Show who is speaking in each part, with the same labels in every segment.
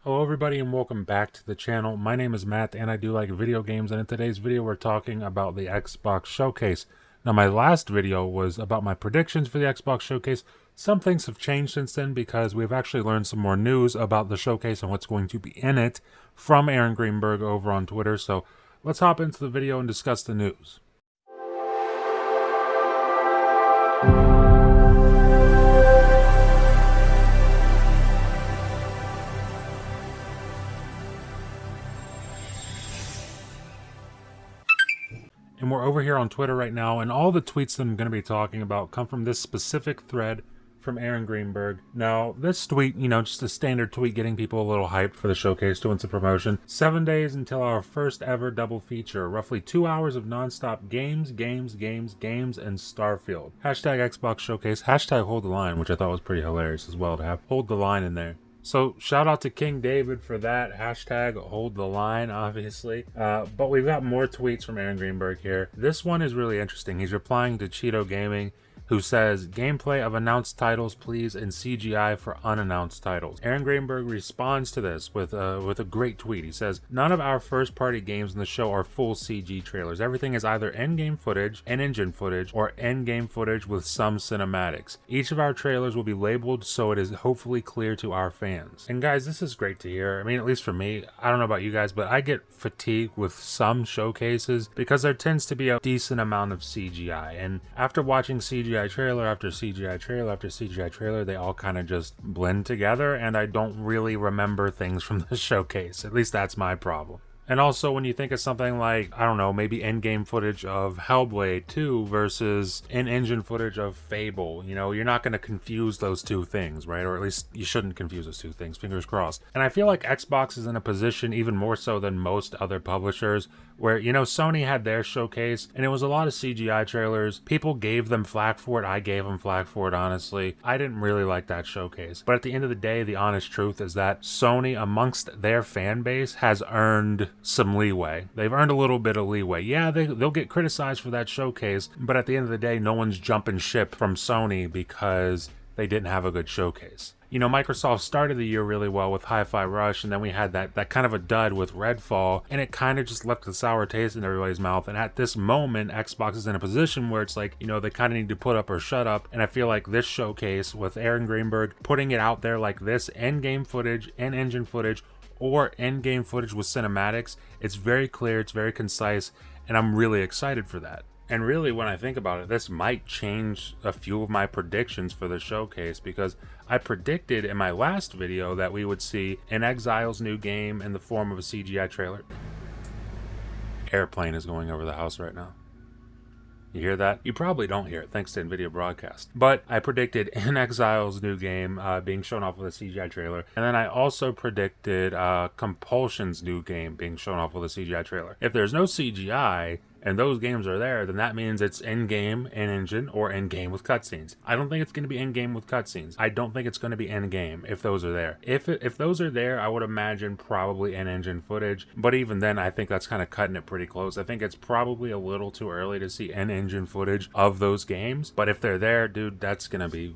Speaker 1: Hello everybody and welcome back to the channel. My name is Matt and I do like video games, and in today's video we're talking about the Xbox Showcase. Now my last video was about my predictions for the Xbox Showcase. Some things have changed since then because we've actually learned some more news about the showcase and what's going to be in it from Aaron Greenberg over on Twitter. So let's hop into the video and discuss the news. And we're over here on Twitter right now, and all the tweets that I'm going to be talking about come from this specific thread from Aaron Greenberg. Now, this tweet, just a standard tweet getting people a little hyped for the showcase, doing some promotion. 7 days until our first ever double feature. Roughly 2 hours of nonstop games, and Starfield. Hashtag Xbox Showcase. Hashtag Hold the Line, which I thought was pretty hilarious as well to have Hold the Line in there. So shout out to King David for that. Hashtag Hold the Line, obviously. But we've got more tweets from Aaron Greenberg here. This one is really interesting. He's replying to Cheeto Gaming, who says, gameplay of announced titles, please, and CGI for unannounced titles. Aaron Greenberg responds to this with a great tweet. He says, none of our first-party games in the show are full CG trailers. Everything is either in-game footage, in-engine footage, or in-game footage with some cinematics. Each of our trailers will be labeled so it is hopefully clear to our fans. And guys, this is great to hear. I mean, at least for me, I don't know about you guys, but I get fatigued with some showcases because there tends to be a decent amount of CGI. And after watching CGI trailer after CGI trailer after CGI trailer, they all kind of just blend together, and I don't really remember things from the showcase. At least that's my problem. And also, when you think of something like, I don't know, maybe in-game footage of Hellblade 2 versus in-engine footage of Fable, you're not going to confuse those two things, right? Or at least you shouldn't confuse those two things, fingers crossed. And I feel like Xbox is in a position, even more so than most other publishers, where, Sony had their showcase, and it was a lot of CGI trailers. People gave them flack for it. I gave them flack for it, honestly. I didn't really like that showcase. But at the end of the day, the honest truth is that Sony, amongst their fan base, has earned some leeway. They've earned a little bit of leeway. Yeah, they'll get criticized for that showcase, but at the end of the day, no one's jumping ship from Sony because they didn't have a good showcase. Microsoft started the year really well with Hi-Fi Rush, and then we had that kind of a dud with Redfall, and it kind of just left a sour taste in everybody's mouth. And at this moment, Xbox is in a position where it's like, they kind of need to put up or shut up. And I feel like this showcase with Aaron Greenberg putting it out there like this, in-game footage, in-engine footage, or in-game footage with cinematics, it's very clear, it's very concise, and I'm really excited for that. And really, when I think about it, this might change a few of my predictions for the showcase, because I predicted in my last video that we would see inXile's new game in the form of a CGI trailer. Airplane is going over the house right now. You hear that? You probably don't hear it, thanks to NVIDIA Broadcast. But I predicted inXile's new game being shown off with a CGI trailer. And then I also predicted Compulsion's new game being shown off with a CGI trailer. If there's no CGI, and those games are there, then that means it's in-game, in-engine, or in-game with cutscenes. I don't think it's going to be in-game with cutscenes. I don't think it's going to be in-game if those are there. If those are there, I would imagine probably in-engine footage. But even then, I think that's kind of cutting it pretty close. I think it's probably a little too early to see in-engine footage of those games. But if they're there, dude, that's going to be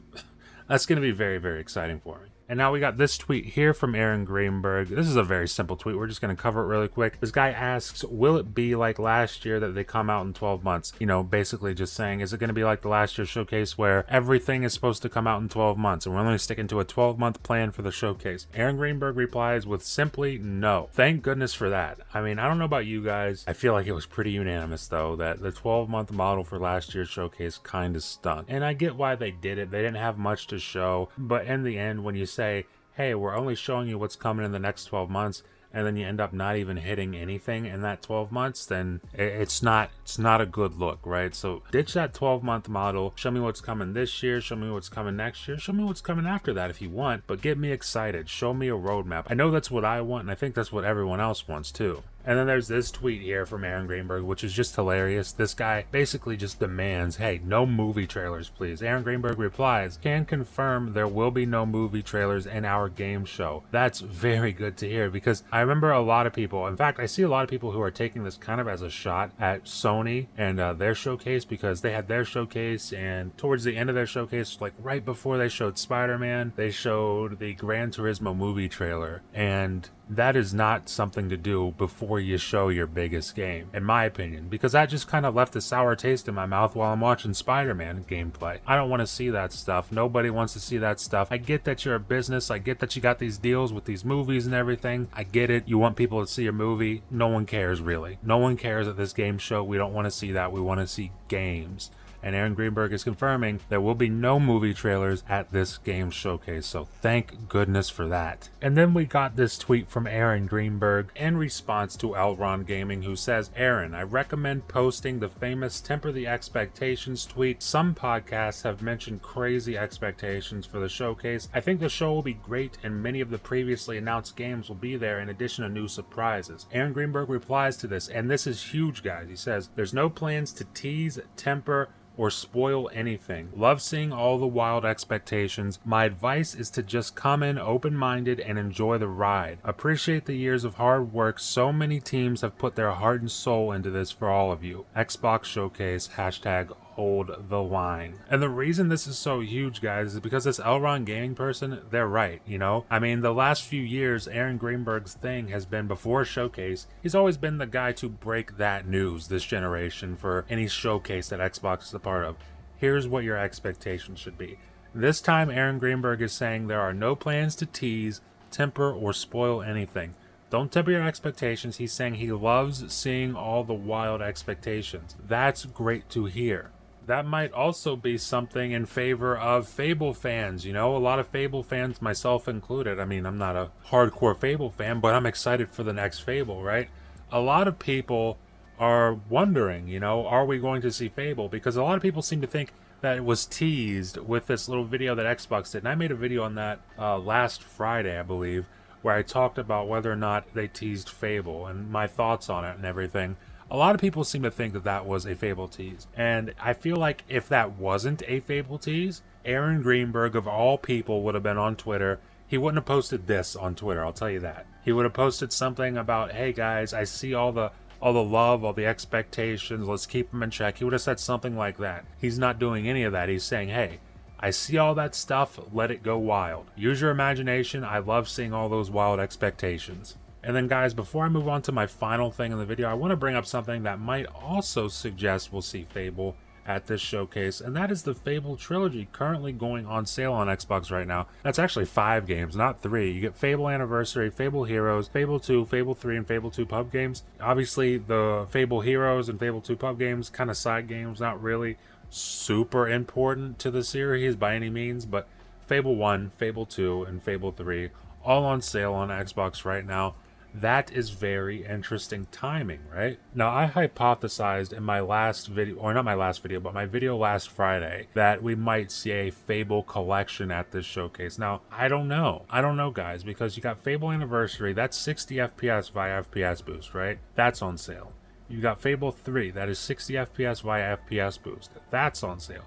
Speaker 1: very, very exciting for me. And now we got this tweet here from Aaron Greenberg. This is a very simple tweet. We're just going to cover it really quick. This guy asks, will it be like last year that they come out in 12 months? Basically just saying, is it going to be like the last year's showcase where everything is supposed to come out in 12 months and we're only sticking to a 12-month plan for the showcase? Aaron Greenberg replies with simply no. Thank goodness for that. I mean, I don't know about you guys. I feel like it was pretty unanimous, though, that the 12-month model for last year's showcase kind of stunk. And I get why they did it. They didn't have much to show. But in the end, when you say, hey, we're only showing you what's coming in the next 12 months, and then you end up not even hitting anything in that 12 months, then it's not a good look, right? So ditch that 12-month model. Show me what's coming this year. Show me what's coming next year. Show me what's coming after that if you want, but get me excited. Show me a roadmap. I know that's what I want, and I think that's what everyone else wants too. And then there's this tweet here from Aaron Greenberg, which is just hilarious. This guy basically just demands, hey, no movie trailers, please. Aaron Greenberg replies, can confirm there will be no movie trailers in our game show. That's very good to hear, because I remember a lot of people, in fact, I see a lot of people who are taking this kind of as a shot at Sony and their showcase, because they had their showcase, and towards the end of their showcase, like right before they showed Spider-Man, they showed the Gran Turismo movie trailer. And that is not something to do before you show your biggest game, in my opinion, because that just kind of left a sour taste in my mouth while I'm watching Spider-Man gameplay. I don't want to see that stuff. Nobody wants to see that stuff. I get that you're a business. I get that you got these deals with these movies and everything. I get it. You want people to see your movie. No one cares, really. No one cares at this game show. We don't want to see that. We want to see games. And Aaron Greenberg is confirming there will be no movie trailers at this game showcase, so thank goodness for that. And then we got this tweet from Aaron Greenberg in response to Elron Gaming, who says, Aaron, I recommend posting the famous Temper the Expectations tweet. Some podcasts have mentioned crazy expectations for the showcase. I think the show will be great, and many of the previously announced games will be there in addition to new surprises. Aaron Greenberg replies to this, and this is huge, guys. He says, there's no plans to tease, temper, or spoil anything. Love seeing all the wild expectations. My advice is to just come in open-minded and enjoy the ride. Appreciate the years of hard work. So many teams have put their heart and soul into this for all of you. Xbox Showcase, hashtag hold the line. And the reason this is so huge, guys, is because this Elron Gaming person, they're right, you know? I mean, the last few years, Aaron Greenberg's thing has been, before Showcase, he's always been the guy to break that news this generation for any showcase that Xbox is a part of. Here's what your expectations should be. This time, Aaron Greenberg is saying there are no plans to tease, temper, or spoil anything. Don't temper your expectations. He's saying he loves seeing all the wild expectations. That's great to hear. That might also be something in favor of Fable fans, you know? A lot of Fable fans, myself included. I mean, I'm not a hardcore Fable fan, but I'm excited for the next Fable, right? A lot of people are wondering, you know, are we going to see Fable? Because a lot of people seem to think that it was teased with this little video that Xbox did. And I made a video on that last Friday, I believe, where I talked about whether or not they teased Fable and my thoughts on it and everything. A lot of people seem to think that that was a Fable tease. And I feel like if that wasn't a Fable tease, Aaron Greenberg, of all people, would have been on Twitter. He wouldn't have posted this on Twitter, I'll tell you that. He would have posted something about, hey guys, I see all the love, all the expectations, let's keep them in check. He would have said something like that. He's not doing any of that. He's saying, hey, I see all that stuff, let it go wild. Use your imagination. I love seeing all those wild expectations. And then guys, before I move on to my final thing in the video, I want to bring up something that might also suggest we'll see Fable at this showcase, and that is the Fable Trilogy, currently going on sale on Xbox right now. That's actually 5 games, not 3. You get Fable Anniversary, Fable Heroes, Fable 2, Fable 3, and Fable 2 pub games. Obviously, the Fable Heroes and Fable 2 pub games, kind of side games, not really super important to the series by any means, but Fable 1, Fable 2, and Fable 3, all on sale on Xbox right now. That is very interesting timing, right? Now, I hypothesized in my last video, or not my last video, but my video last Friday, that we might see a Fable collection at this showcase. Now, I don't know. I don't know, guys, because you got Fable Anniversary, that's 60 FPS via FPS boost, right? That's on sale. You got Fable 3, that is 60 FPS via FPS boost. That's on sale.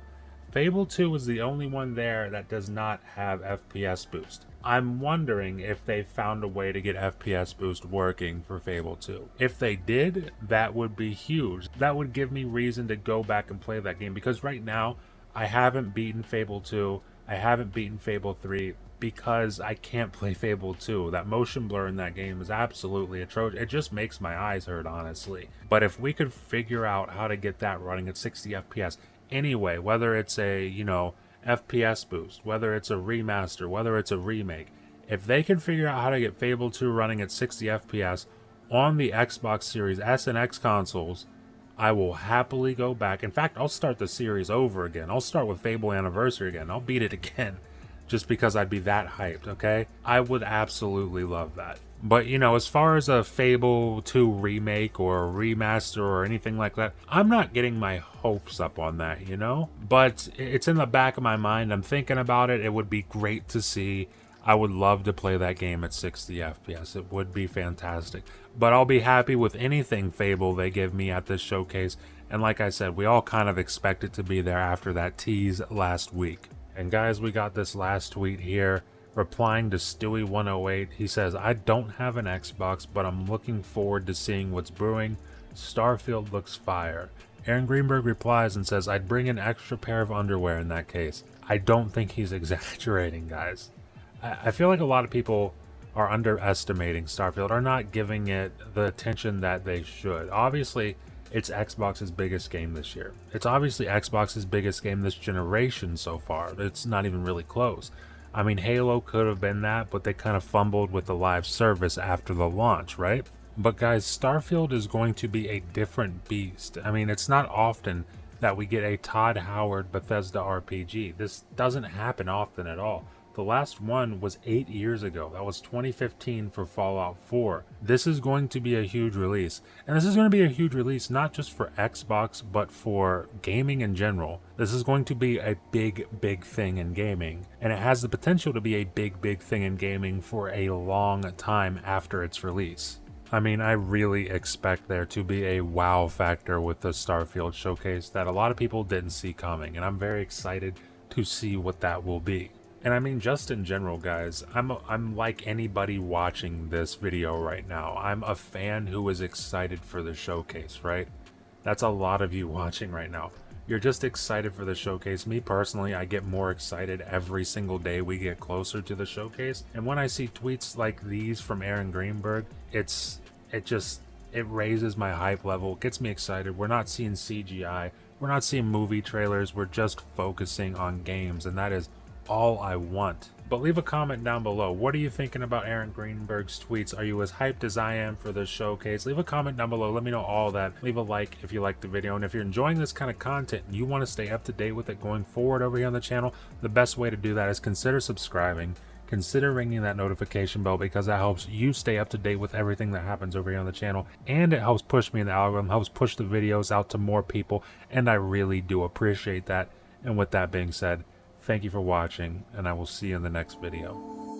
Speaker 1: Fable 2 is the only one there that does not have FPS boost. I'm wondering if they found a way to get FPS boost working for Fable 2. If they did, that would be huge. That would give me reason to go back and play that game, because right now I haven't beaten Fable 2, I haven't beaten Fable 3, because I can't play Fable 2. That motion blur in that game is absolutely atrocious. It just makes my eyes hurt, honestly. But if we could figure out how to get that running at 60 FPS anyway, whether it's a, you know, FPS boost, whether it's a remaster, whether it's a remake, if they can figure out how to get Fable 2 running at 60 FPS on the Xbox Series S and X consoles, I will happily go back. In fact, I'll start the series over again. I'll start with Fable Anniversary again. I'll beat it again, just because I'd be that hyped, okay? I would absolutely love that. But, you know, as far as a Fable 2 remake or a remaster or anything like that, I'm not getting my hopes up on that, you know? But it's in the back of my mind. I'm thinking about it. It would be great to see. I would love to play that game at 60 FPS. It would be fantastic. But I'll be happy with anything Fable they give me at this showcase. And like I said, we all kind of expect it to be there after that tease last week. And guys, we got this last tweet here. Replying to Stewie108, he says, I don't have an Xbox, but I'm looking forward to seeing what's brewing. Starfield looks fire. Aaron Greenberg replies and says, I'd bring an extra pair of underwear in that case. I don't think he's exaggerating, guys. I feel like a lot of people are underestimating Starfield, are not giving it the attention that they should. Obviously, it's Xbox's biggest game this year. It's obviously Xbox's biggest game this generation so far. It's not even really close. I mean, Halo could have been that, but they kind of fumbled with the live service after the launch, right? But guys, Starfield is going to be a different beast. I mean, it's not often that we get a Todd Howard Bethesda RPG. This doesn't happen often at all. The last one was 8 years ago. That was 2015 for Fallout 4. This is going to be a huge release. And this is going to be a huge release not just for Xbox, but for gaming in general. This is going to be a big, big thing in gaming. And it has the potential to be a big, big thing in gaming for a long time after its release. I mean, I really expect there to be a wow factor with the Starfield showcase that a lot of people didn't see coming. And I'm very excited to see what that will be. And I mean, just in general, guys, I'm like anybody watching this video right now. I'm a fan who is excited for the showcase, right? That's a lot of you watching right now. You're just excited for the showcase. Me personally, I get more excited every single day we get closer to the showcase. And when I see tweets like these from Aaron Greenberg, it raises my hype level, gets me excited. We're not seeing CGI, we're not seeing movie trailers, we're just focusing on games, and that is all I want. But leave a comment down below. What are you thinking about Aaron Greenberg's tweets? Are you as hyped as I am for this showcase? Leave a comment down below. Let me know all that. Leave a like if you liked the video. And if you're enjoying this kind of content and you want to stay up to date with it going forward over here on the channel, the best way to do that is consider subscribing. Consider ringing that notification bell, because that helps you stay up to date with everything that happens over here on the channel. And it helps push me in the algorithm, helps push the videos out to more people. And I really do appreciate that. And with that being said, thank you for watching, and I will see you in the next video.